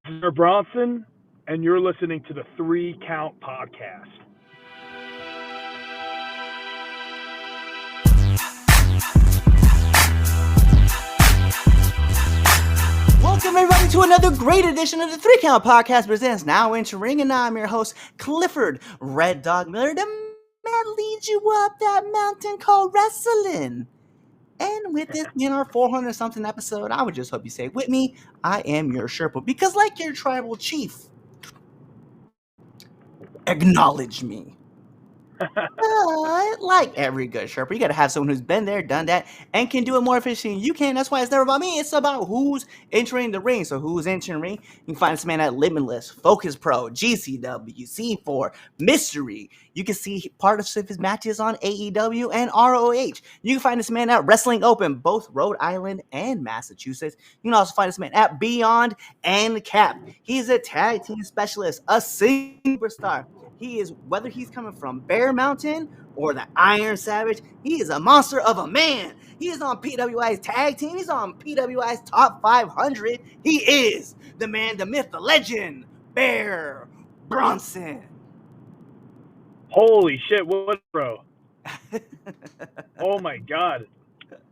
This is Bronson, and you're listening to the Three Count Podcast. Welcome everybody to another great edition of the Three Count Podcast presents Now Entering, and I'm your host, Clifford Red Dog Miller, the man leads you up that mountain called wrestling. And with this being our 400 something episode, I would just hope you say with me, I am your Sherpa, because like your tribal chief, acknowledge me. Like every good Sherpa, you gotta have someone who's been there, done that, and can do it more efficiently than you can. That's why it's never about me. It's about who's entering the ring. So who's entering the ring? You can find this man at Limitless, Focus Pro, GCW, C4, Mystery. You can see part of his matches on AEW and ROH. You can find this man at Wrestling Open, both Rhode Island and Massachusetts. You can also find this man at Beyond and Cap. He's a tag team specialist, a superstar. He is, whether he's coming from Bear Mountain or the Iron Savage, he is a monster of a man. He is on PWI's tag team. He's on PWI's top 500. He is the man, the myth, the legend, Bear Bronson. Holy shit, what, bro? Oh my god.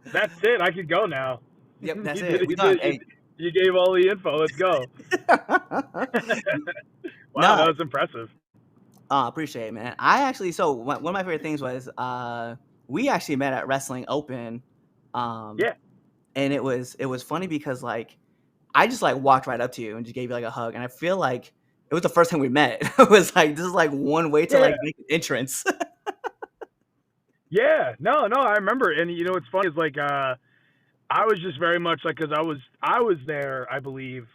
That's it. I could go now. Yep, that's you it. Did, We you, done. did, you gave all the info. Let's go. Wow, that was impressive. Appreciate it, man. I actually, so one of my favorite things was we actually met at Wrestling Open. Yeah. And it was funny because like I just like walked right up to you and just gave you like a hug, and I feel like it was the first time we met. It was like this is like one way to like make an entrance. Yeah, no, I remember, and you know what's funny is like I was just very much like, because I was there, I believe,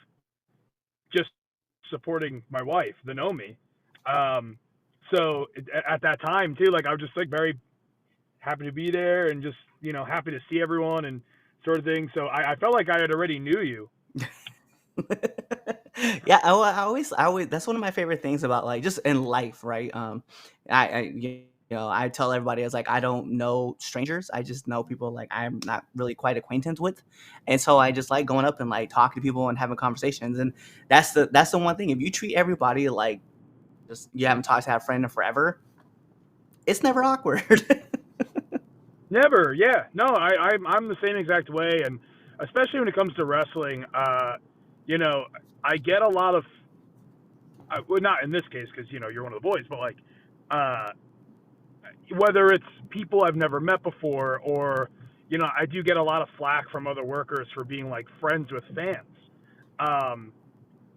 just supporting my wife, the Nomi. So at that time too, like I was just like very happy to be there and just happy to see everyone and sort of thing. So I felt like I had already knew you. Yeah, I always that's one of my favorite things about like just in life, right? I tell everybody, I was like, I don't know strangers. I just know people like I'm not really quite acquainted with, and so I just like going up and like talking to people and having conversations. And that's the one thing. If you treat everybody like just you haven't talked to that friend in forever, it's never awkward. Never, yeah. No, I'm the same exact way, and especially when it comes to wrestling, I get a lot of, well, not in this case because you're one of the boys, but like, whether it's people I've never met before or I do get a lot of flack from other workers for being like friends with fans.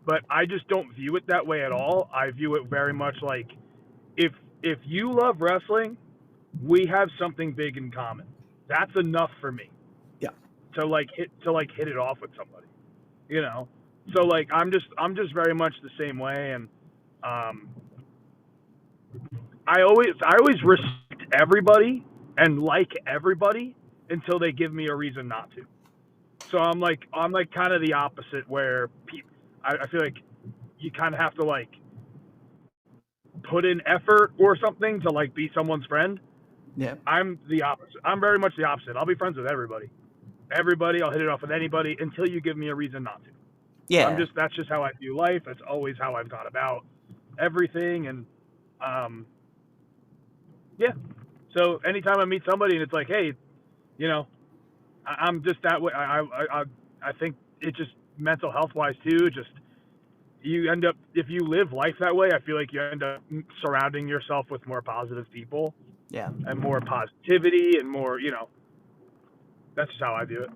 But I just don't view it that way at all. I view it very much like if you love wrestling, we have something big in common. That's enough for me. Yeah. To hit it off with somebody. So like I'm just very much the same way, and I always respect everybody and like everybody until they give me a reason not to. So I'm like kind of the opposite, where I feel like you kind of have to like put in effort or something to like be someone's friend. Yeah. I'm the opposite. I'm very much the opposite. I'll be friends with everybody. I'll hit it off with anybody until you give me a reason not to. Yeah. That's just how I view life. That's always how I've thought about everything. And yeah. So anytime I meet somebody and it's like, hey, I'm just that way. I think it just mental health wise too. Just you end up, if you live life that way, I feel like you end up surrounding yourself with more positive people. Yeah. And more positivity and more, that's just how I view it.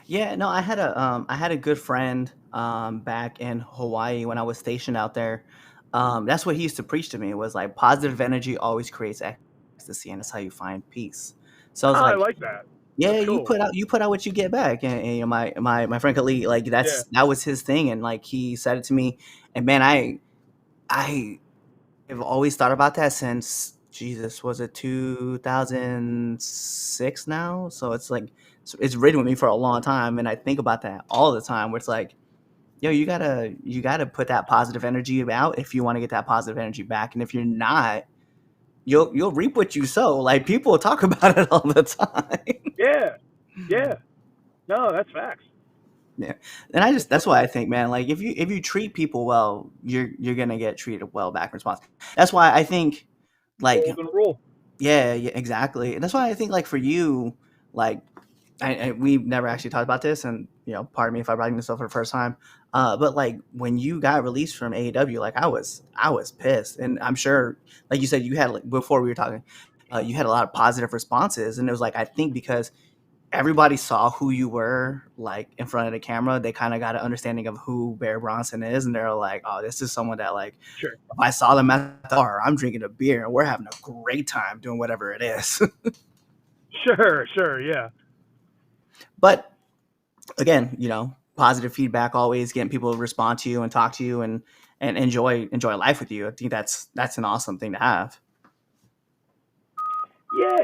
Yeah, no, I had a good friend back in Hawaii when I was stationed out there. That's what he used to preach to me. It was like positive energy always creates ecstasy, and that's how you find peace. So I was I like that. yeah, That's cool. you put out what you get back, and my friend Khalid, like that was his thing, and like he said it to me, and man, I have always thought about that since Jesus, was it 2006 now? So it's like it's ridden with me for a long time, and I think about that all the time. Where it's like, yo, you gotta put that positive energy out if you want to get that positive energy back, and if you're not, you'll reap what you sow. Like people talk about it all the time. Yeah. No, that's facts. Yeah, and that's why I think, man, like if you treat people well, you're gonna get treated well back in response. That's why I think, like, Golden rule. yeah, yeah, exactly, and that's why I think, like, for you, like, we've never actually talked about this, and pardon me if I'm writing this up for the first time, but like when you got released from AEW, like I was pissed, and I'm sure, like you said, you had, like, before we were talking, you had a lot of positive responses, and it was like, I think because everybody saw who you were, like, in front of the camera, they kind of got an understanding of who Bear Bronson is, and they're like, oh, this is someone that, like, Sure. if I saw them at the bar, I'm drinking a beer and we're having a great time doing whatever it is. Sure. Sure. Yeah. But again, positive feedback, always getting people to respond to you and talk to you and enjoy life with you. I think that's an awesome thing to have. Yeah.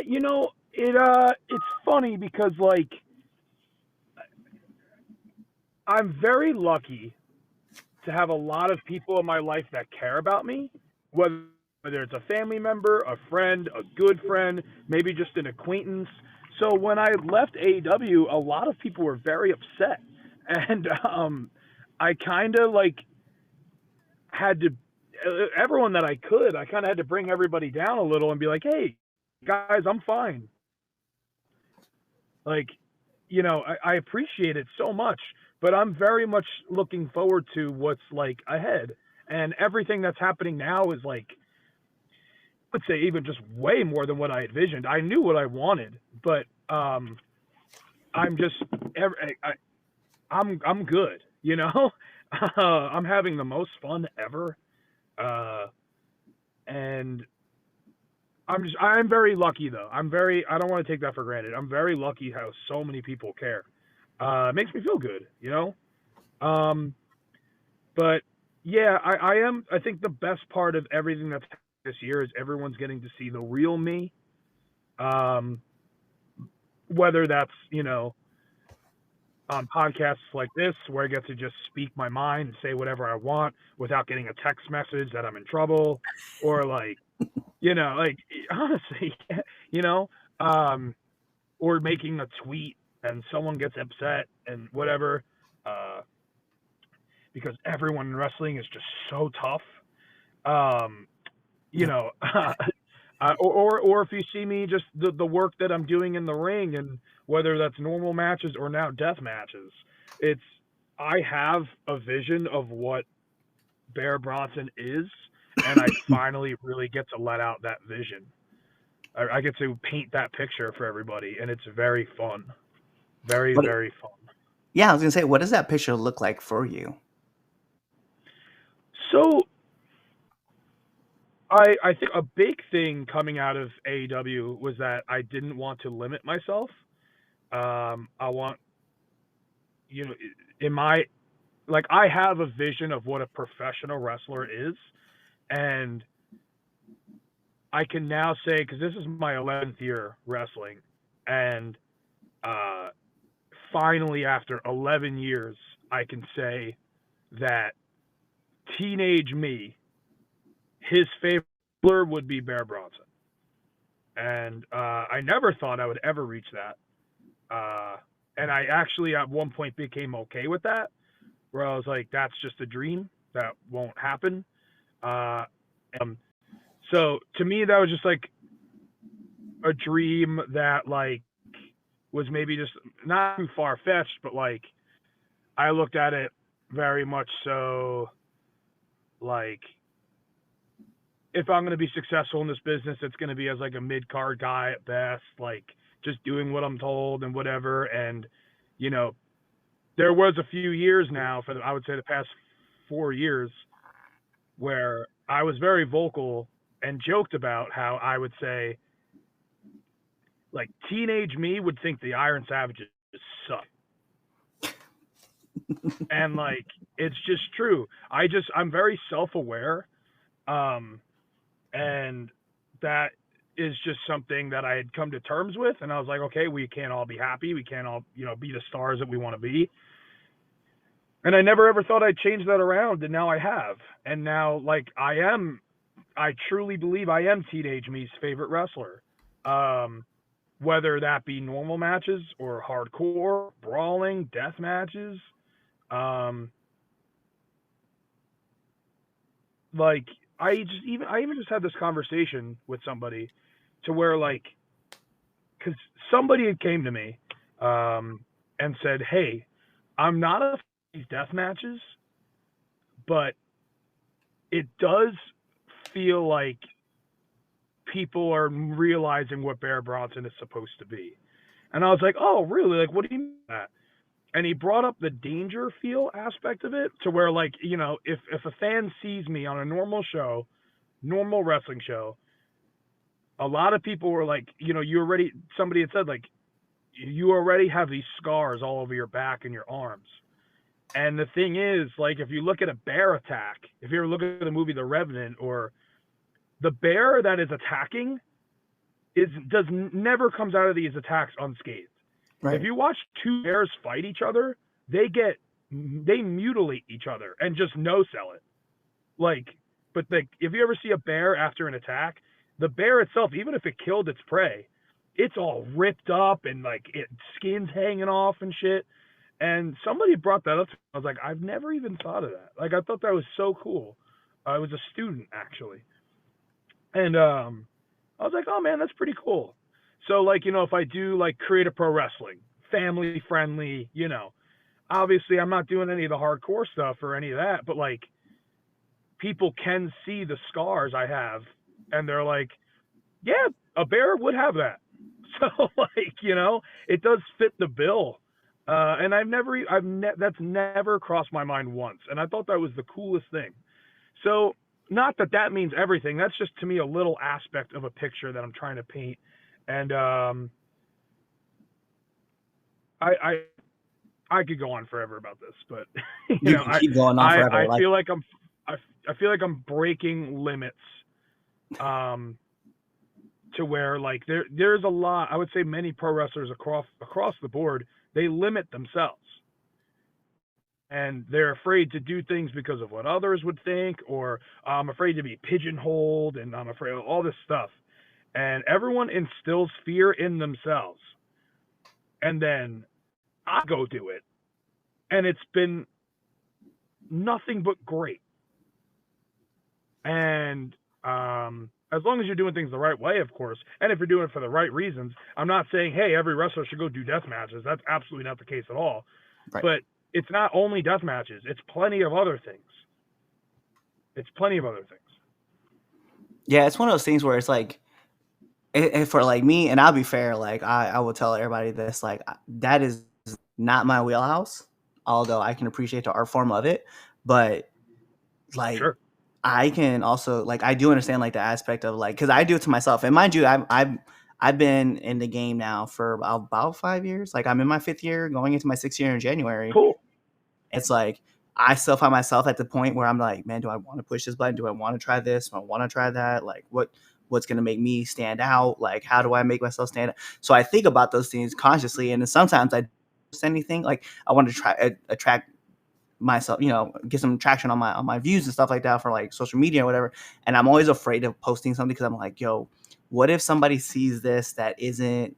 It's funny because like I'm very lucky to have a lot of people in my life that care about me, whether it's a family member, a friend, a good friend, maybe just an acquaintance. So when I left AEW, a lot of people were very upset, and I kind of like had to everyone that I could, I kind of had to bring everybody down a little and be like, "Hey, guys, I'm fine." Like, I appreciate it so much, but I'm very much looking forward to what's like ahead. And everything that's happening now is like, let's say, even just way more than what I envisioned. I knew what I wanted, but I'm just, I, I'm good. I'm having the most fun ever, uh, and I'm very lucky though. I don't want to take that for granted. I'm very lucky how so many people care. It makes me feel good, Um, but yeah, I think the best part of everything that's happened this year is everyone's getting to see the real me. Um, whether that's, on podcasts like this, where I get to just speak my mind and say whatever I want without getting a text message that I'm in trouble, or like, like honestly, you know, um, or making a tweet and someone gets upset and whatever, uh, because everyone in wrestling is just so tough. Um, you know, or if you see me just the work that I'm doing in the ring, and whether that's normal matches or now death matches, it's I have a vision of what Bear Bronson is, and I finally really get to let out that vision. I get to paint that picture for everybody, and it's very fun, very But very fun. yeah, I was gonna say, what does that picture look like for you? So I think a big thing coming out of AEW was that I didn't want to limit myself. I want, you know, in my like I have a vision of what a professional wrestler is, and I can now say, because this is my 11th year wrestling, and uh, finally after 11 years, I can say that teenage me, his favorite wrestler would be Bear Bronson, and I never thought I would ever reach that. And I actually at one point became okay with that, where I was like, that's just a dream that won't happen. Uh, um, so to me, that was just like a dream that like was maybe just not too far fetched, but like I looked at it very much so like if I'm going to be successful in this business, it's going to be as like a mid card guy at best, like just doing what I'm told and whatever. And you know, there was a few years now I would say the past 4 years where I was very vocal and joked about how I would say, like, teenage me would think the Iron Savages suck. And, like, it's just true. I'm very self aware. Um, and that is just something that I had come to terms with. And I was like, okay, we can't all be happy. We can't all, be the stars that we want to be. And I never ever thought I'd change that around. And now I have. And now, like, I truly believe I am teenage me's favorite wrestler. Um, whether that be normal matches or hardcore, brawling, death matches. Um, like I even just had this conversation with somebody to where like because somebody had came to me and said, "Hey, I'm not a fan of these death matches, but it does feel like people are realizing what Bear Bronson is supposed to be." And I was like, "Oh, really? Like, what do you mean by that?" And he brought up the danger feel aspect of it to where, like, if a fan sees me on a normal show, normal wrestling show, a lot of people were like, somebody had said, like, you already have these scars all over your back and your arms. And the thing is, like, if you look at a bear attack, if you ever look at the movie The Revenant, or the bear that is attacking never comes out of these attacks unscathed. If Right. you watch two bears fight each other, they mutilate each other and just no sell it. Like, but if you ever see a bear after an attack, the bear itself, even if it killed its prey, it's all ripped up and like skin's hanging off and shit. And somebody brought that up to me. I was like, I've never even thought of that. Like, I thought that was so cool. I was a student actually, and I was like, oh man, that's pretty cool. So like, if I do like creative pro wrestling, family friendly, obviously I'm not doing any of the hardcore stuff or any of that, but like people can see the scars I have and they're like, yeah, a bear would have that. So like, it does fit the bill. And that's never crossed my mind once. And I thought that was the coolest thing. So not that that means everything. That's just to me a little aspect of a picture that I'm trying to paint. And I, I I could go on forever about this, but You can keep going on forever. I Like, feel like I feel like I'm breaking limits um to where like there's a lot. I would say many pro wrestlers across the board, they limit themselves. And they're afraid to do things because of what others would think, or I'm afraid to be pigeonholed, and I'm afraid of all this stuff. And everyone instills fear in themselves. And then I go do it. And it's been nothing but great. And as long as you're doing things the right way, of course, and if you're doing it for the right reasons, I'm not saying, hey, every wrestler should go do death matches. That's absolutely not the case at all. right. But it's not only death matches, it's plenty of other things. It's plenty of other things. Yeah, it's one of those things where it's like, for like me, and I'll be fair, like I will tell everybody this, like that is not my wheelhouse. Although I can appreciate the art form of it, but like Sure. I can also like I do understand like the aspect of like because I do it to myself, and mind you, I've been in the game now for about 5 years. Like I'm in my 5th year, going into my 6th year in January. Cool. It's like I still find myself at the point where I'm like, man, do I want to push this button? Do I want to try this? Do I want to try that? Like what's going to make me stand out? Like how do I make myself stand out? So I think about those things consciously, and then sometimes I don't post anything. Like I want to try attract myself, get some traction on my views and stuff like that for like social media or whatever. And I'm always afraid of posting something because I'm like, yo, what if somebody sees this that isn't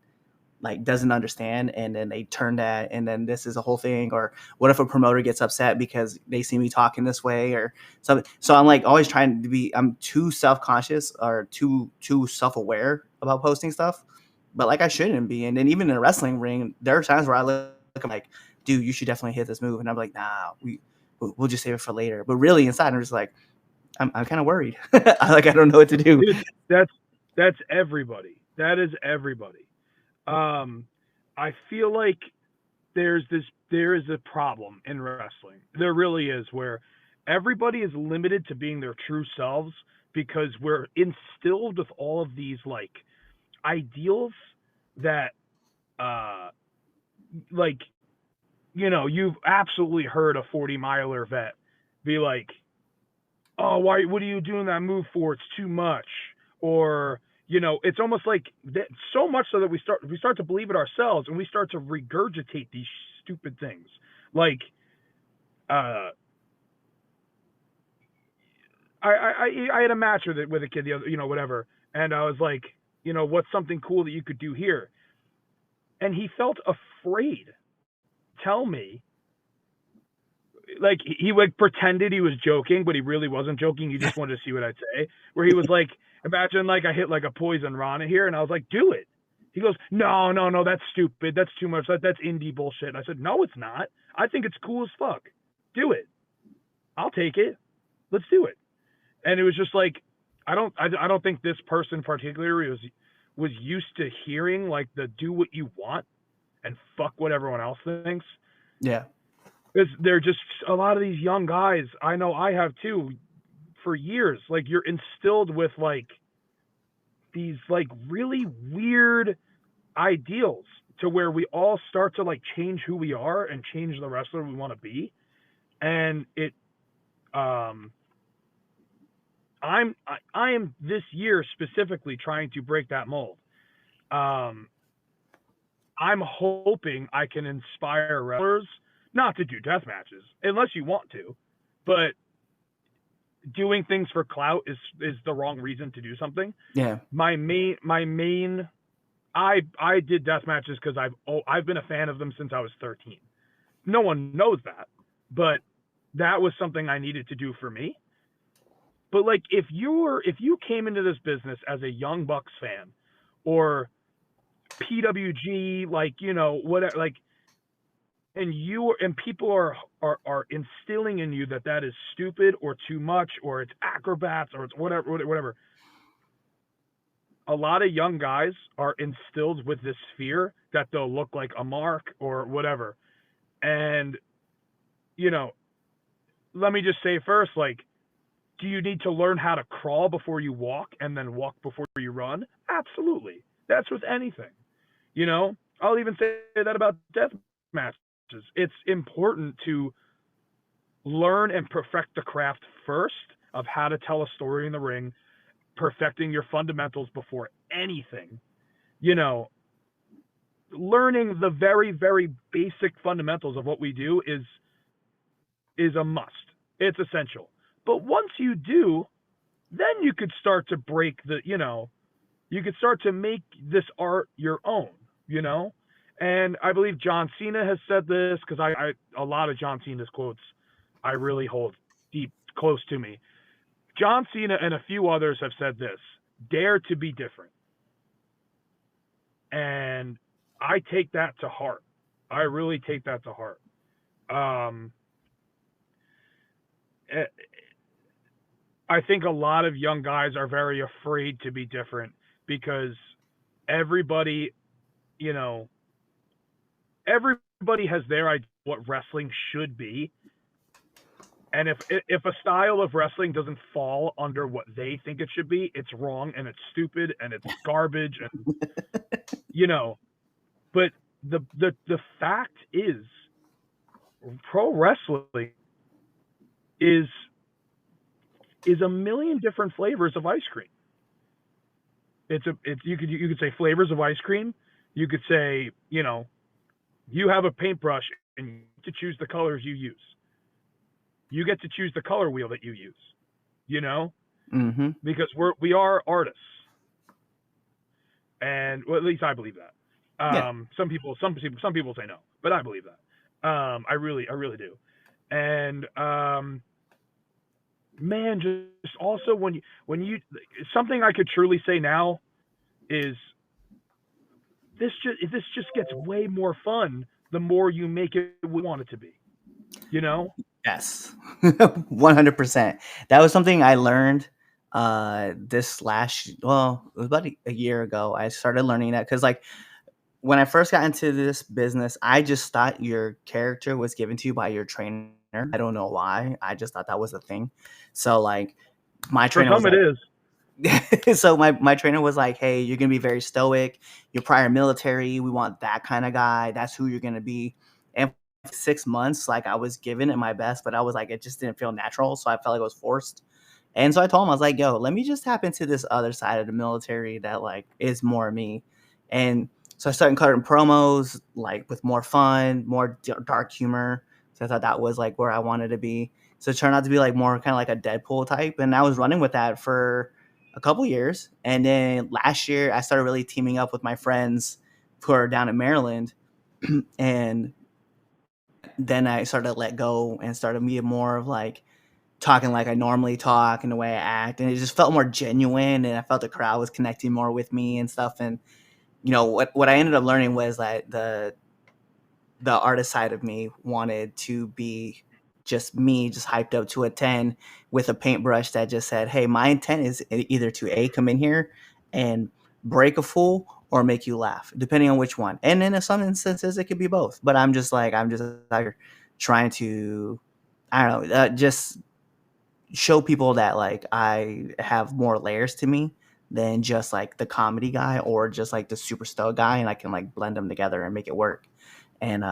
like doesn't understand, and then they turn that, and then this is a whole thing? Or what if a promoter gets upset because they see me talking this way or something? So I'm like always trying to be, I'm too self-conscious or too self-aware about posting stuff, but like I shouldn't be. And then even in a wrestling ring, there are times where I look, I'm like, dude, you should definitely hit this move, and I'm like, nah, we'll just save it for later. But really inside I'm just like, I'm kind of worried. I don't know what to do. Dude, that's everybody. That is everybody. I feel like there is a problem in wrestling. There really is, where everybody is limited to being their true selves because we're instilled with all of these like ideals that like you've absolutely heard a 40-miler vet be like, oh, what are you doing that move for? It's too much. Or it's almost like that, so much so that we start to believe it ourselves, and we start to regurgitate these stupid things. Like uh I had a match with a kid the other, whatever, and I was like, what's something cool that you could do here? And he felt afraid to tell me like he like pretended he was joking, but he really wasn't joking. He just wanted to see what I'd say. Where he was like, imagine like I hit like a poison rana here, and I was like, do it. He goes, no, no, no, that's stupid. That's too much. That's indie bullshit. And I said, no, it's not. I think it's cool as fuck. Do it. I'll take it. Let's do it. And it was just like, I don't think this person particularly was used to hearing like the do what you want and fuck what everyone else thinks. Yeah. Because they're just a lot of these young guys. I know I have too. For years, like you're instilled with like these like really weird ideals to where we all start to like change who we are and change the wrestler we want to be. And it I am this year specifically trying to break that mold. um I'm hoping I can inspire wrestlers not to do death matches unless you want to, but doing things for clout is the wrong reason to do something. Yeah. My main I did death matches because I've been a fan of them since I was 13. No one knows that, but that was something I needed to do for me. But like if you came into this business as a Young Bucks fan or PWG, like whatever, like, and people are instilling in you that is stupid or too much or it's acrobats or it's whatever. A lot of young guys are instilled with this fear that they'll look like a mark or whatever. And let me just say first, like, do you need to learn how to crawl before you walk and then walk before you run? Absolutely. That's with anything. I'll even say that about death matches. It's important to learn and perfect the craft first of how to tell a story in the ring, perfecting your fundamentals before anything. Learning the very, very basic fundamentals of what we do is a must. It's essential. But once you do, then you could start to break you could start to make this art your own, And I believe John Cena has said this, because I a lot of John Cena's quotes I really hold deep close to me. John Cena and a few others have said this: dare to be different. And I take that to heart. I really take that to heart. I think a lot of young guys are very afraid to be different because everybody, everybody has their idea of what wrestling should be. And if a style of wrestling doesn't fall under what they think it should be, it's wrong and it's stupid and it's garbage and But the fact is, pro wrestling is a million different flavors of ice cream. It's you could say flavors of ice cream. You could say you have a paintbrush and you get to choose the colors you use. You get to choose the color wheel that you use. Mm-hmm. Because we are artists, and well, at least I believe that. Yeah. Some people say no, but I believe that. I really do. And man, just also when you something I could truly say now is this just gets way more fun the more you make it what you want it to be. Yes. 100%. That was something I learned this it was about a year ago. I started learning that because like when I first got into this business, I just thought your character was given to you by your trainer. I don't know why. I just thought that was a thing. So like my trainer was it is. so my trainer was like, hey, you're gonna be very stoic, you're prior military, we want that kind of guy, that's who you're gonna be. And for 6 months, like I was giving it my best, but I was like, it just didn't feel natural, so I felt like it was forced. And so I told him, I was like, yo, let me just tap into this other side of the military that like is more me. And so I started cutting promos like with more fun, more dark humor. So I thought that was like where I wanted to be. So it turned out to be like more kind of like a Deadpool type, and I was running with that for a couple years. And then last year I started really teaming up with my friends who are down in Maryland. And then I started to let go and started being more of like talking like I normally talk and the way I act, and it just felt more genuine, and I felt the crowd was connecting more with me and stuff. And what I ended up learning was that the artist side of me wanted to be just me, just hyped up to a 10 with a paintbrush that just said, hey, my intent is either to come in here and break a fool or make you laugh, depending on which one. And in some instances, it could be both. But I'm just out here trying to, I don't know, just show people that like I have more layers to me than just like the comedy guy or just like the super stud guy, and I can like blend them together and make it work. And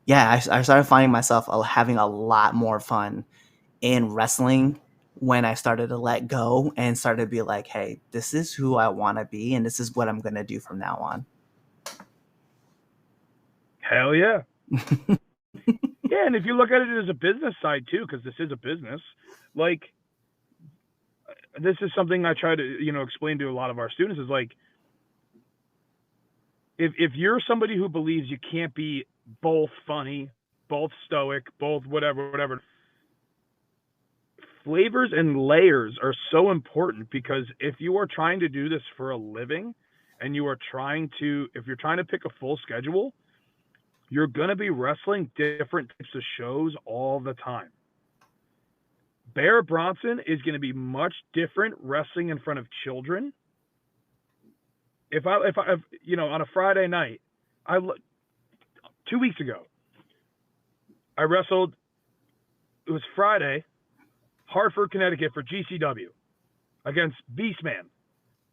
yeah, I started finding myself having a lot more fun in wrestling when I started to let go and started to be like, hey, this is who I want to be, and this is what I'm gonna do from now on. Hell yeah. Yeah, and if you look at it as a business side too, because this is a business, like this is something I try to explain to a lot of our students is like if you're somebody who believes you can't be both funny, both stoic, both whatever, flavors and layers are so important because if you are trying to do this for a living and if you're trying to pick a full schedule, you're going to be wrestling different types of shows all the time. Bear Bronson is going to be much different wrestling in front of children. If on a Friday night, 2 weeks ago, I wrestled. It was Friday, Hartford, Connecticut for GCW against Beastman,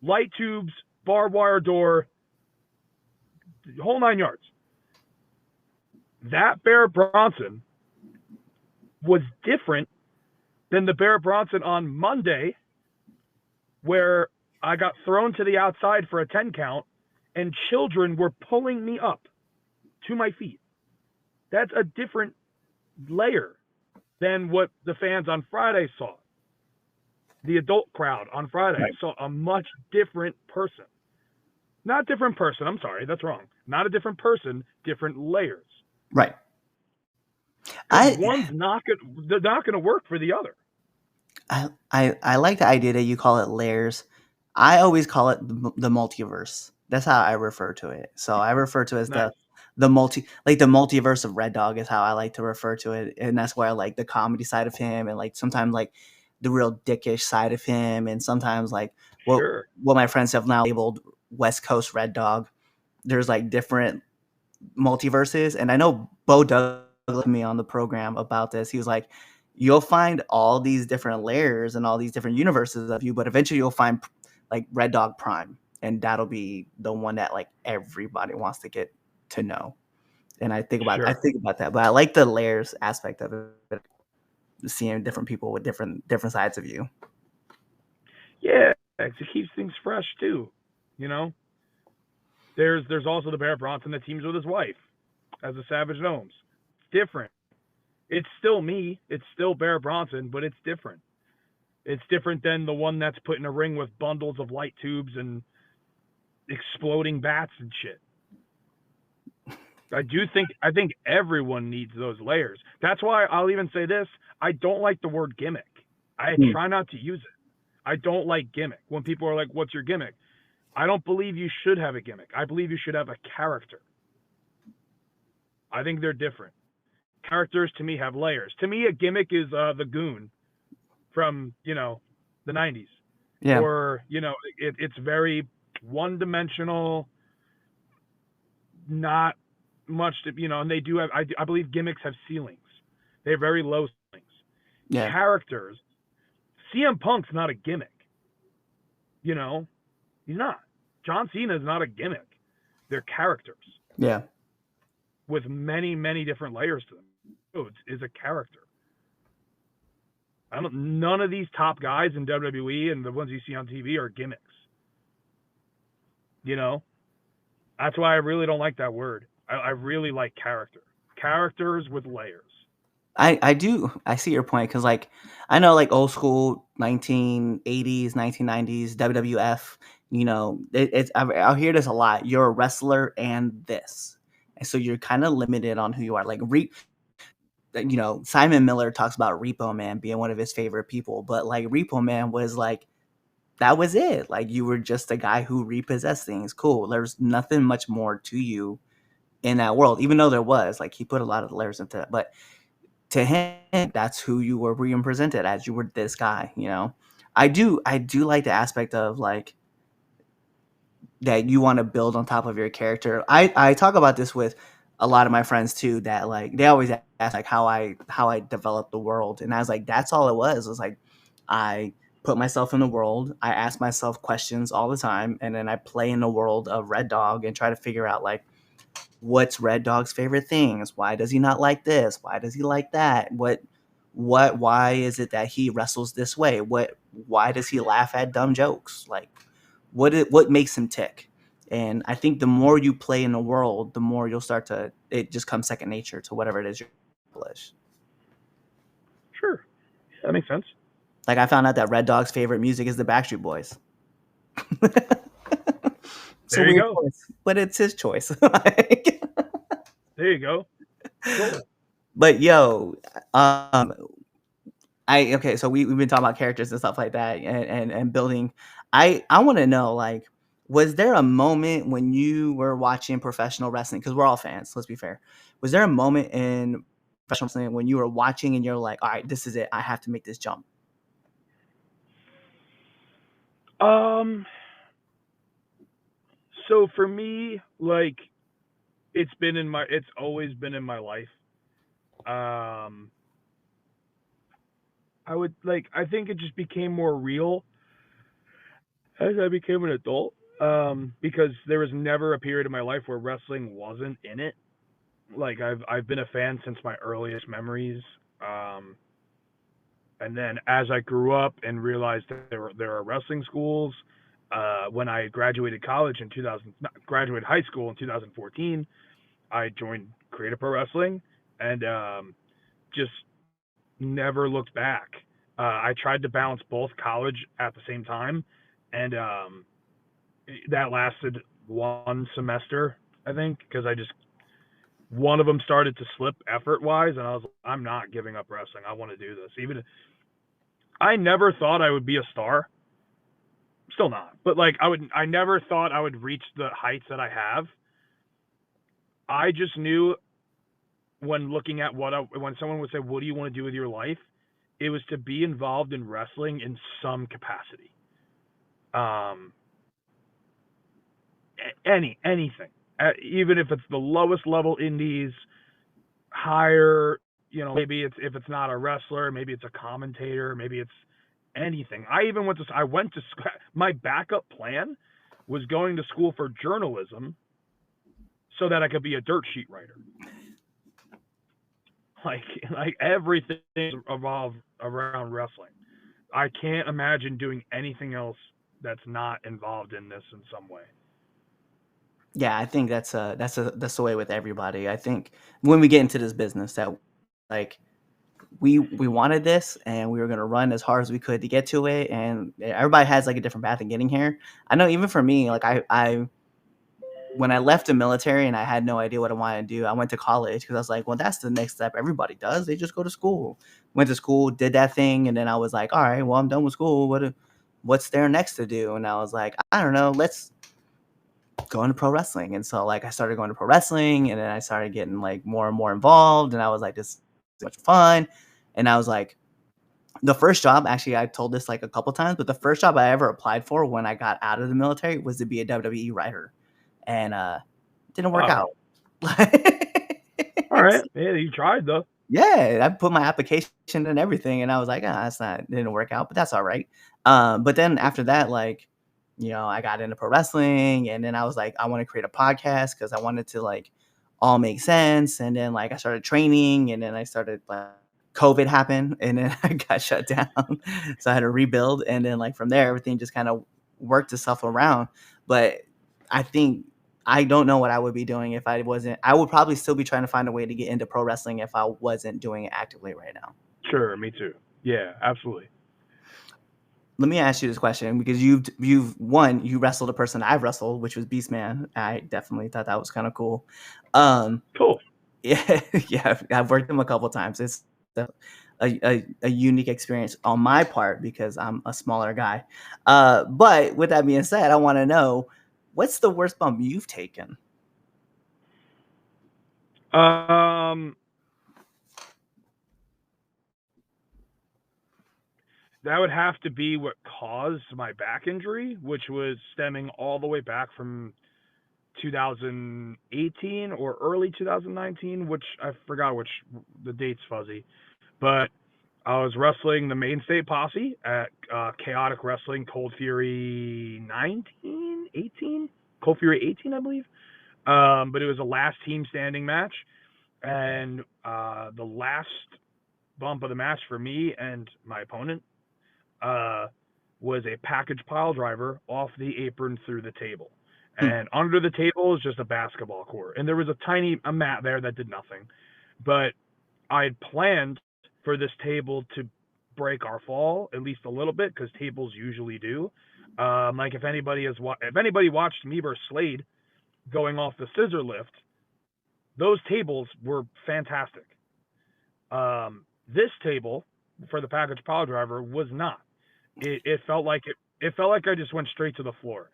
light tubes, barbed wire door, the whole 9 yards. That Bear Bronson was different than the Bear Bronson on Monday, where I got thrown to the outside for a 10 count and children were pulling me up to my feet. That's a different layer than what the fans on Friday saw. The adult crowd on Friday saw a much different person. Not different person, I'm sorry, that's wrong. Not a different person, different layers. Right. One's not gonna work for the other. I like the idea that you call it layers. I always call it the multiverse. That's how I refer to it. So I refer to it as Nice. the multiverse of Red Dog is how I like to refer to it, and that's where I like the comedy side of him, and like sometimes like the real dickish side of him, and sometimes like what Sure. what my friends have now labeled West Coast Red Dog. There's like different multiverses, and I know Bo Douglas me on the program about this. He was like, you'll find all these different layers and all these different universes of you, but eventually you'll find like Red Dog Prime, and that'll be the one that like everybody wants to get to know. And I think about that, but I like the layers aspect of it, seeing different people with different sides of you. Yeah, it keeps things fresh too. There's also the Bear Bronson that teams with his wife as a Savage Gnomes. It's different. It's still me. It's still Bear Bronson, but it's different. It's different than the one that's put in a ring with bundles of light tubes and exploding bats and shit. I think everyone needs those layers. That's why I'll even say this. I don't like the word gimmick. I try not to use it. I don't like gimmick. When people are like, what's your gimmick? I don't believe you should have a gimmick. I believe you should have a character. I think they're different. Characters to me have layers. To me, a gimmick is the Goon from the 90s. Yeah. Or it's very one-dimensional, not much to and they do have. I believe gimmicks have ceilings. They have very low ceilings. Yeah. Characters. CM Punk's not a gimmick. He's not. John Cena is not a gimmick. They're characters. Yeah. With many, many different layers to them. Rhodes is a character. None of these top guys in WWE and the ones you see on TV are gimmicks. That's why I really don't like that word. I really like character. Characters with layers. I do. I see your point because, like, I know, like, old school 1980s, 1990s WWF. I'll hear this a lot. You're a wrestler and this, and so you're kind of limited on who you are. Like, Simon Miller talks about Repo Man being one of his favorite people, but like Repo Man was like, that was it. Like you were just a guy who repossessed things. Cool. There's nothing much more to you in that world, even though there was. Like he put a lot of layers into it, but to him, that's who you were being presented as. You were this guy. I do like the aspect of like that you want to build on top of your character. I talk about this with a lot of my friends too, that like they always ask like how I developed the world, and I was like, that's all it was. It was like I put myself in the world, I ask myself questions all the time, and then I play in the world of Red Dog and try to figure out like what's Red Dog's favorite things, why does he not like this, why does he like that, why is it that he wrestles this way, why does he laugh at dumb jokes, like what makes him tick. And I think the more you play in the world, the more you'll start to, it just comes second nature to whatever it is you accomplish. Sure, that makes sense. Like I found out that Red Dog's favorite music is the Backstreet Boys. It's a There you weird go. choice, but it's his choice. Like, There you go. Cool. but yo, okay, so we've been talking about characters and stuff like that, and building. I want to know, like, was there a moment when you were watching professional wrestling? Because we're all fans. Let's be fair. Was there a moment in professional wrestling when you were watching and you're like, all right, this is it. I have to make this jump. Um. So for me, like, it's always been in my life. Um. I think it just became more real as I became an adult. Because there was never a period in my life where wrestling wasn't in it. Like I've been a fan since my earliest memories. Um, and then as I grew up and realized that there are wrestling schools, when I graduated college in 2000, graduated high school in 2014, I joined Creative Pro Wrestling and just never looked back. I tried to balance both college at the same time, and that lasted one semester, I think, because I just one of them started to slip effort wise, and I was like, I'm not giving up wrestling. I want to do this. Even I never thought I would be a star. Still not, but like I never thought I would reach the heights that I have. I just knew when looking at when someone would say, "What do you want to do with your life?" It was to be involved in wrestling in some capacity. Um, anything, even if it's the lowest level indies, higher. Maybe it's if it's not a wrestler, maybe it's a commentator, maybe it's anything. I went to my backup plan was going to school for journalism so that I could be a dirt sheet writer. Like like everything evolved around wrestling. I can't imagine doing anything else that's not involved in this in some way. Yeah, I think that's the way with everybody. I think when we get into this business, that like we wanted this and we were gonna run as hard as we could to get to it, and everybody has like a different path in getting here. I know even for me, like I when I left the military and I had no idea what I wanted to do, I went to college because I was like, well, that's the next step. Everybody does. They just go to school. Went to school, did that thing, and then I was like, all right, well, I'm done with school. What's there next to do? And I was like, I don't know. Let's go into pro wrestling. And so like I started going to pro wrestling, and then I started getting like more and more involved. And I was like, this is so much fun. And I was like, the first job, actually, I told this like a couple times, but the first job I ever applied for when I got out of the military was to be a WWE writer, and didn't work Wow. out. All right. Yeah, you tried though. Yeah, I put my application and everything, and I was like, ah, that's not it didn't work out, but that's all right. But then after that, like, I got into pro wrestling, and then I was like, I want to create a podcast because I wanted to like all make sense. And then like I started training, and then I started like COVID happened, and then I got shut down, so I had to rebuild. And then like from there, everything just kind of worked itself around. But I think I don't know what I would be doing if I wasn't. I would probably still be trying to find a way to get into pro wrestling if I wasn't doing it actively right now. Sure, me too. Yeah, absolutely. Let me ask you this question because you wrestled a person I've wrestled, which was Beastman. I definitely thought that was kind of cool. Um, Cool. Yeah, yeah, I've worked them a couple times. It's a unique experience on my part because I'm a smaller guy. But with that being said, I want to know what's the worst bump you've taken? Um, that would have to be what caused my back injury, which was stemming all the way back from 2018 or early 2019, which I forgot which the date's fuzzy. But I was wrestling the main state posse at Chaotic Wrestling Cold Fury 19, 18, Cold Fury 18, I believe. But it was a last team standing match, and the last bump of the match for me and my opponent uh, was a package pile driver off the apron through the table. Hmm. And under the table is just a basketball court. And there was a mat there that did nothing. But I had planned for this table to break our fall at least a little bit because tables usually do. Like if anybody watched me versus Slade going off the scissor lift, those tables were fantastic. This table for the package pile driver was not. It felt like it felt like I just went straight to the floor.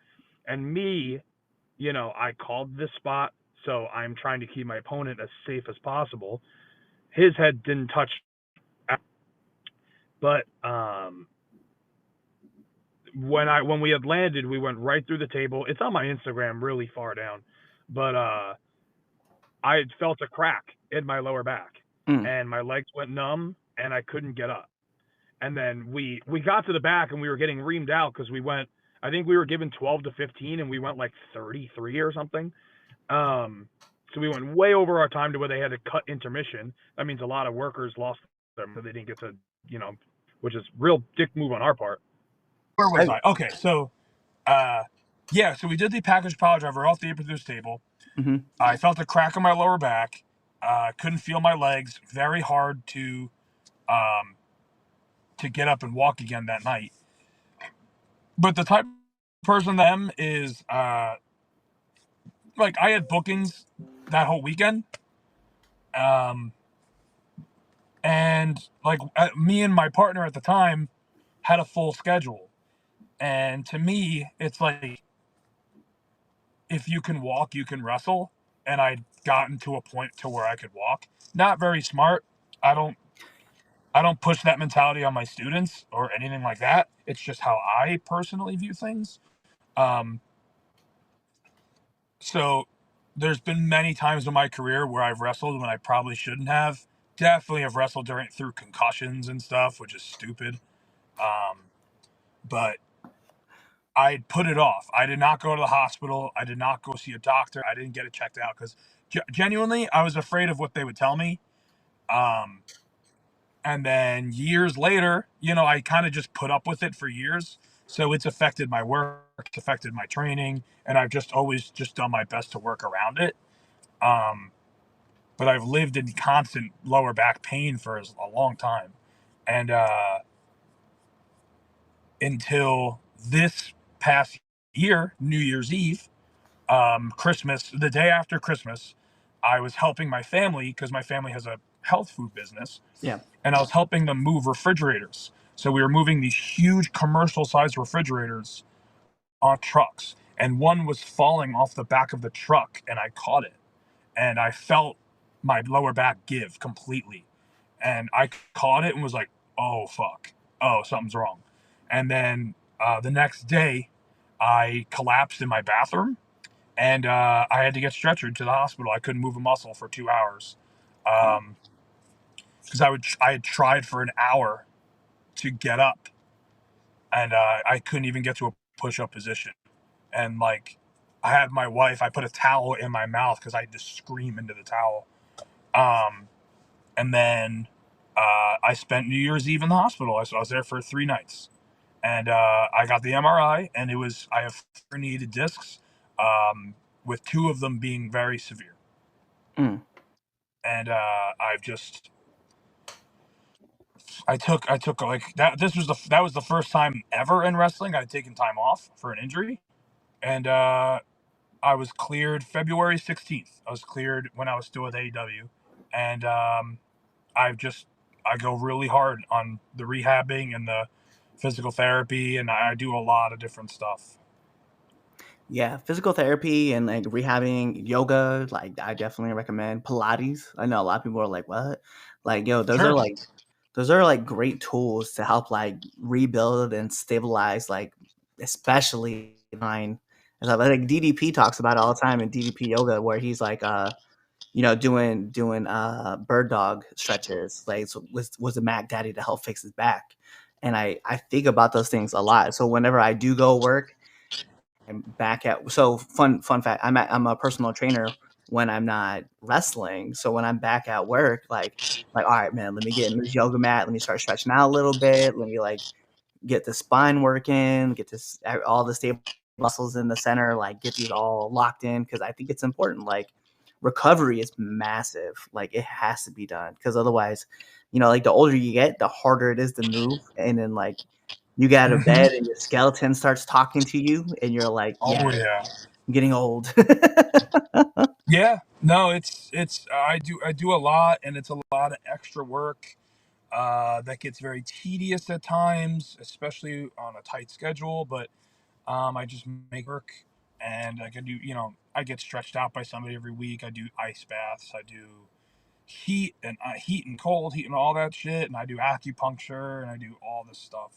And me, I called this spot, so I'm trying to keep my opponent as safe as possible. His head didn't touch, but when we had landed, we went right through the table. It's on my Instagram, really far down, but I had felt a crack in my lower back, Hmm. and my legs went numb, and I couldn't get up. And then we got to the back, and we were getting reamed out because we went. I think we were given 12 to 15, and we went like 33 or something. Um, so we went way over our time to where they had to cut intermission. That means a lot of workers lost them, so they didn't get to, you know, which is real dick move on our part. Where was I, I? Okay, so uh, yeah, so we did the package pile driver off the produce table. mhm. I felt a crack in my lower back. Couldn't feel my legs. Very hard um, to get up and walk again that night. But the type of person that I am is like I had bookings that whole weekend, um, and like me and my partner at the time had a full schedule. And to me, it's like if you can walk, you can wrestle. And I'd gotten to a point to where I could walk. Not very smart. I don't I don't push that mentality on my students or anything like that. It's just how I personally view things. Um, so there's been many times in my career where I've wrestled when I probably shouldn't have. Definitely have wrestled through concussions and stuff, which is stupid. Um, but I put it off. I did not go to the hospital. I did not go see a doctor. I didn't get it checked out because genuinely I was afraid of what they would tell me. Um, and then years later, I kind of just put up with it for years. So it's affected my work, it's affected my training, and I've just always just done my best to work around it. Um, but I've lived in constant lower back pain for a long time. And until this past year, New Year's Eve, Christmas, the day after Christmas, I was helping my family because my family has a health food business, Yeah. and I was helping them move refrigerators. So we were moving these huge commercial sized refrigerators on trucks, and one was falling off the back of the truck, and I caught it, and I felt my lower back give completely, and I caught it and was like, "Oh fuck, oh something's wrong," and then the next day, I collapsed in my bathroom and I had to get stretchered to the hospital. I couldn't move a muscle for 2 hours because I had tried for an hour to get up, and I couldn't even get to a push up position. And like, I had my wife. I put a towel in my mouth because I had to scream into the towel. Um, and then I spent New Year's Eve in the hospital. So I was there for 3 nights, and I got the MRI, and I have herniated discs, with two of them being very severe. Mm. And I've just I took like that. That was the first time ever in wrestling I'd taken time off for an injury, and I was cleared February 16th. I was cleared when I was still with AEW, and I go really hard on the rehabbing and the physical therapy, and I do a lot of different stuff. Yeah, physical therapy and like rehabbing, yoga, like I definitely recommend Pilates. I know a lot of people are like, "What?" Like, yo, Sure. those are like great tools to help like rebuild and stabilize, like especially mind. And stuff. Like DDP talks about it all the time in DDP yoga, where he's like, doing bird dog stretches, like so was a Mac Daddy to help fix his back, and I think about those things a lot. So whenever I do go work. I'm back at so fun fact. I'm a personal trainer when I'm not wrestling. So when I'm back at work, like all right, man, let me get in this yoga mat. Let me start stretching out a little bit. Let me like get the spine working. Get this all the stable muscles in the center. Like get these all locked in because I think it's important. Like recovery is massive. Like it has to be done because otherwise, like the older you get, the harder it is to move. And then like you get out of bed and your skeleton starts talking to you, and you're like, "Yeah, Oh yeah. I'm getting old." Yeah. No, it's I do a lot, and it's a lot of extra work. That gets very tedious at times, especially on a tight schedule. But I just make work, and I can do. I get stretched out by somebody every week. I do ice baths. I do heat and cold, heat and all that shit, and I do acupuncture, and I do all this stuff.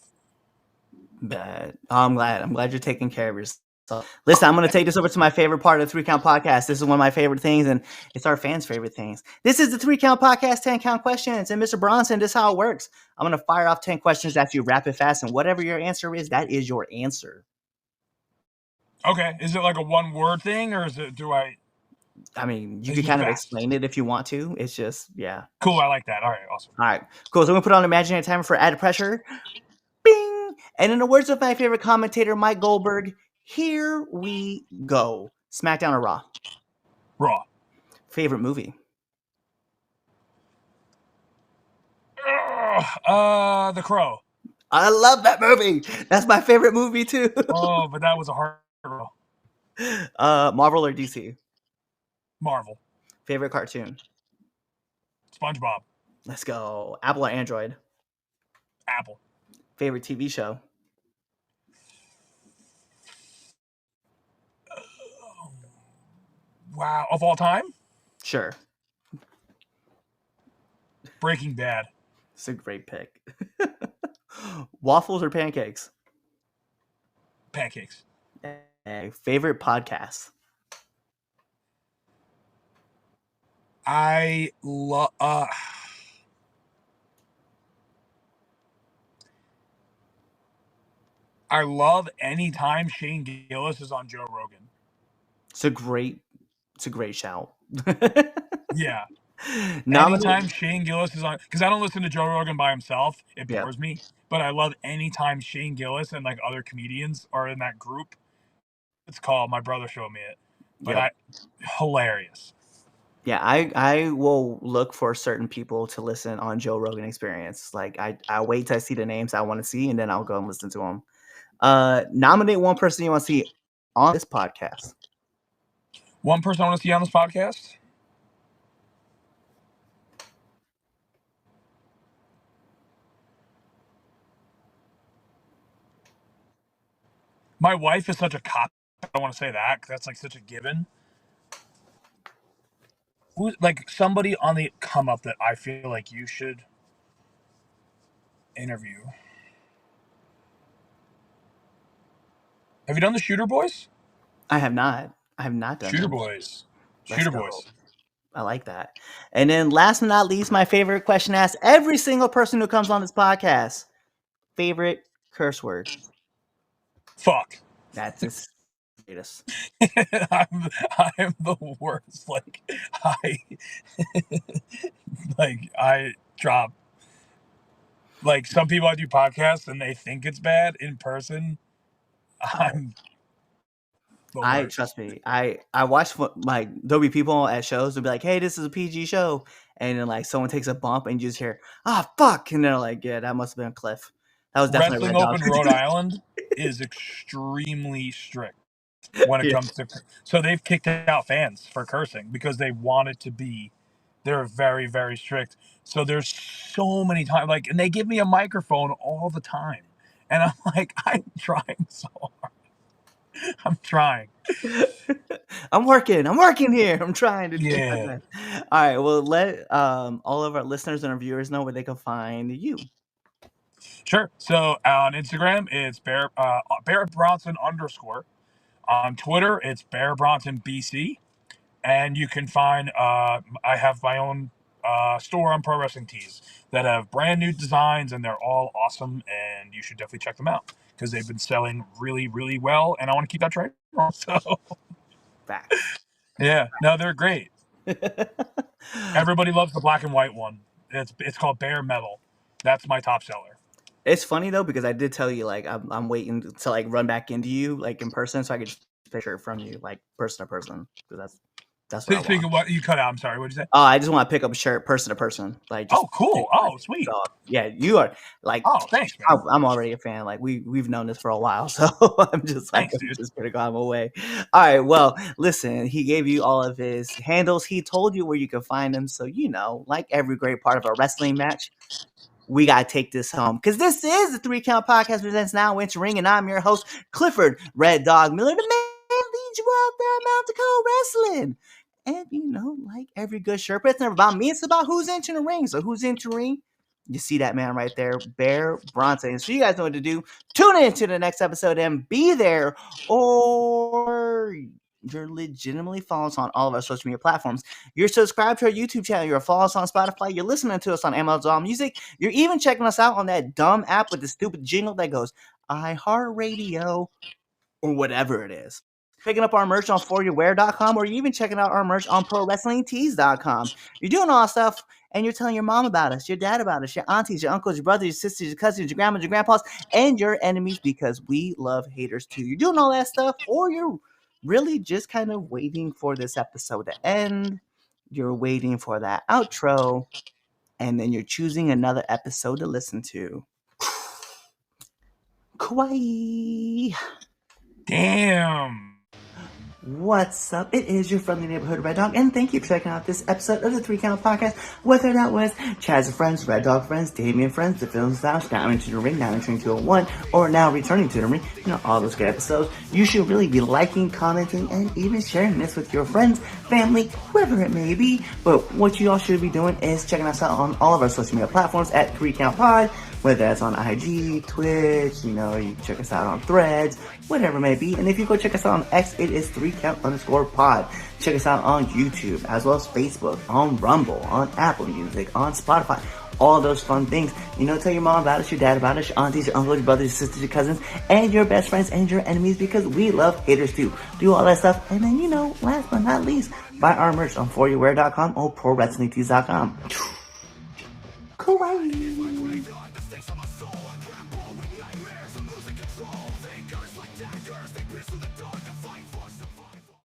But I'm glad. I'm glad you're taking care of yourself. Listen, I'm going to take this over to my favorite part of the 3 Count Podcast. This is one of my favorite things, and it's our fans' favorite things. This is the 3 Count Podcast, 10 count questions. And Mr. Bronson, this is how it works. I'm going to fire off 10 questions after you rapid fast, and whatever your answer is, that is your answer. Okay, is it like a one word thing, or is it? I mean, you It's can just kind of fast. explain it if you want to. It's just, yeah. Cool, I like that. All right, awesome. All right, cool. So I'm going to put on an imaginary timer for added pressure. Bing! And in the words of my favorite commentator, Mike Goldberg, here we go. SmackDown or Raw? Raw. Favorite movie? The Crow. I love that movie. That's my favorite movie too. Oh, but that was a hard Raw. Marvel or DC? Marvel. Favorite cartoon? SpongeBob. Let's go. Apple or Android? Apple. Favorite TV show? Wow, of all time? Sure. Breaking Bad. It's a great pick. Waffles or pancakes? Pancakes. Favorite podcast? I love. I love anytime Shane Gillis is on Joe Rogan. It's a great shout. Yeah. Nominate. Anytime Shane Gillis is on, because I don't listen to Joe Rogan by himself, it Yeah. bores me. But I love anytime Shane Gillis and like other comedians are in that group. It's called My Brother Showed Me It, but hilarious. Yeah, I will look for certain people to listen on Joe Rogan Experience. Like I wait till I see the names I want to see, and then I'll go and listen to them. Nominate one person you want to see on this podcast. One person I want to see on this podcast? My wife is such a cop. I don't want to say that because that's like such a given. Who, like somebody on the come up that I feel like you should interview? Have you done the Shooter Boys? I have not. I have not done Shooter them. Boys. Let's Shooter go. Boys. I like that. And then last but not least, my favorite question asked every single person who comes on this podcast. Favorite curse word? Fuck. That's his greatest. I'm the worst. I drop. Like some people I do podcasts and they think it's bad in person. I'm the worst. Trust me. I watch like there'll be people at shows who'll be like, "Hey, this is a PG show," and then like someone takes a bump and you just hear, "Ah, fuck," and they're like, "Yeah, that must have been Cliff." That was definitely Wrestling Red Dog. Open Rhode Island is extremely strict when it Yeah. comes to. So they've kicked out fans for cursing because they want it to be They're very, very strict. So there's so many times, like, and they give me a microphone all the time. And I'm like, I'm trying so hard. I'm trying. I'm working here. I'm trying to do my Yeah. best. All right. Well, let all of our listeners and our viewers know where they can find you. Sure. So on Instagram, it's Bear Bronson _. On Twitter, it's Bear Bronson BC. And you can find I have my own store on Pro Wrestling Tees that have brand new designs, and they're all awesome, and you should definitely check them out because they've been selling really, really well, and I want to keep that trend. So Facts. yeah, no, they're great. Everybody loves the black and white one. It's called Bare Metal. That's my top seller. It's funny though because I did tell you like I'm waiting to like run back into you like in person so I could just picture it from you like person to person because that's what I Think want. of what you cut out. I'm sorry. What did you say? Oh, I just want to pick up a shirt person to person. Like, just Oh, cool. Oh, sweet. so, yeah, you are like. Oh, thanks, man. I'm already a fan. Like we've known this for a while, so I'm just like, Thanks, dude. I'm just gonna go on my way. All right. Well, listen, he gave you all of his handles. He told you where you can find him. So like every great part of a wrestling match, we gotta take this home because this is the 3 Count Podcast presents Now Into Ring, and I'm your host Clifford Red Dog Miller, the man leads you out there, Mount Dakota Wrestling. And like every good shirt, but it's never about me. It's about who's entering the ring. So who's entering? You see that man right there, Bear Bronson. So you guys know what to do. Tune in to the next episode and be there, or you're legitimately following us on all of our social media platforms. You're subscribed to our YouTube channel. You're following us on Spotify. You're listening to us on Amazon Music. You're even checking us out on that dumb app with the stupid jingle that goes iHeartRadio or whatever it is. Picking up our merch on foryourwear.com, or you're even checking out our merch on prowrestlingtees.com. You're doing all that stuff, and you're telling your mom about us, your dad about us, your aunties, your uncles, your brothers, your sisters, your cousins, your grandmas, your grandpas, and your enemies, because we love haters too. You're doing all that stuff, or you're really just kind of waiting for this episode to end. You're waiting for that outro, and then you're choosing another episode to listen to. Kawaii. Damn. What's up? It is your friendly neighborhood Red Dog, and thank you for checking out this episode of the 3 Count Podcast. Whether that was Chaz Friends, Red Dog Friends, Damien Friends, The Film Styles, Now Into the Ring, Now Entering 201, or Now Returning to the Ring, all those good episodes, you should really be liking, commenting, and even sharing this with your friends, family, whoever it may be. But what you all should be doing is checking us out on all of our social media platforms at 3 Count Pod. Whether that's on IG, Twitch, you can check us out on Threads, whatever it may be. And if you go check us out on X, it is 3count_pod. Check us out on YouTube, as well as Facebook, on Rumble, on Apple Music, on Spotify. All those fun things. Tell your mom about us, your dad about us, your aunties, your uncles, your brothers, your sisters, your cousins, and your best friends and your enemies, because we love haters too. Do all that stuff. And then, last but not least, buy our merch on foryourwear.com or prowrestlingtees.com. Kawaii.